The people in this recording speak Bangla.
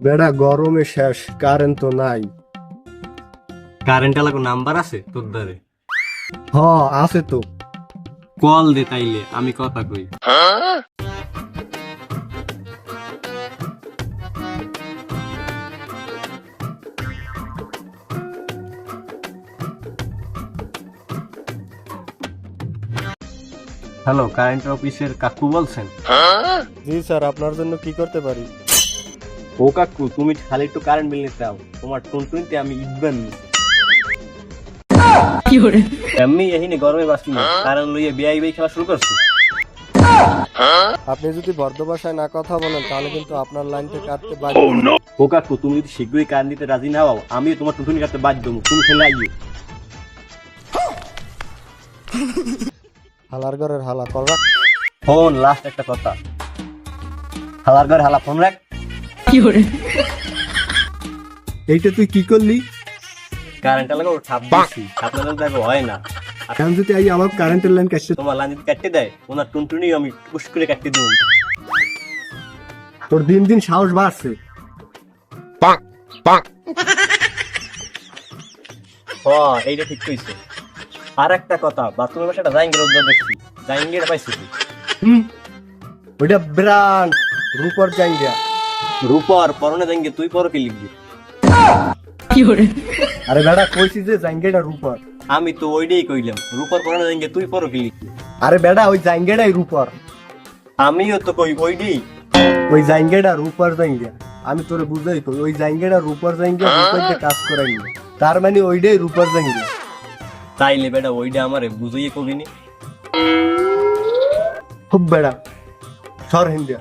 বেড়া গরমে শেষ, কারেন্ট তো নাই। কারেন্ট লাগো নাম্বার আছে তোর ধারে? হ, আছে তো। কল দে তাইলে আমি কথা কই। হ্যালো, কারেন্ট অফিসের কাকু বলছেন? জি স্যার, আপনার জন্য কি করতে পারি? ও কাকু, তুমি খালি একটু কারেন্ট বিল নিতে দাও, তোমার টুনটুনিতে আমি ইদবেন এমনি এহিনি গরমে বাঁচি না, কারেন্ট লইয়ে বিয়াই বিয়াই খেলা শুরু করছো। আপনি যদি বর্ধ ভাষায় না কথা বলেন তাহলে কিন্তু আপনার লাইনটা কাটতে বাধ্য। ও কাকু, তুমি যদি শীঘ্রই কারেন্ট দিতে রাজি না হও, আমিও তোমার টুনটুনি কাটতে বাধ্য হবো, তুমি খেলে আইও। হালার ঘরের হালা কর রাখ। ফোন লাস্ট একটা কথা, হালার ঘর হালা ফোন রাখ। এইটা তুই কি করলি? কারেন্ট লাগাও ছাপ দিচ্ছি, ছাপ না দেখো হয় না। এখন যদি আই আমার কারেন্টের লাইন কাটছে, তোমার লাইন যদি কাটতে দেয়, ওনার টুনটুনি আমি পুশ করে কাটতে দেবো। তোর দিন দিন সাহস বাড়ছে। এইটা ঠিক কইছে। আর একটা কথা, বাথরুমের পাশে একটা জাইঙ্গের উদ্ধার দেখছি, জাইঙ্গের পাইছি তুই? ওইটা ব্রান্ড রূপর জাঙ্গিয়া। রূপর পরনে জাইঙ্গে, তুই পর কি লিখবি? আরে বেড়া কইছি যে জাঙ্গিয়াটা রূপর। আমি তো ওইটাই কইলাম, রূপর পরনে জাইঙ্গে তুই পর কি লিখবি? আরে বেড়া ওই জাঙ্গিয়াটাই রূপর। আমিও তো কই ওইটাই। ওই জাঙ্গিয়াটা রূপর জাঙ্গিয়া। আমি তোরে বুঝাই কই, ওই জাঙ্গিয়াটা রূপর জাঙ্গিয়া, রূপর দিয়ে কাজ করাই না। তার মানে ওইটাই রূপর জাঙ্গিয়া। তাইলে বেটা ওইটা আমারে বুঝাইয়ে কবিনি। খুব বেড়া সর হিন্দিয়া।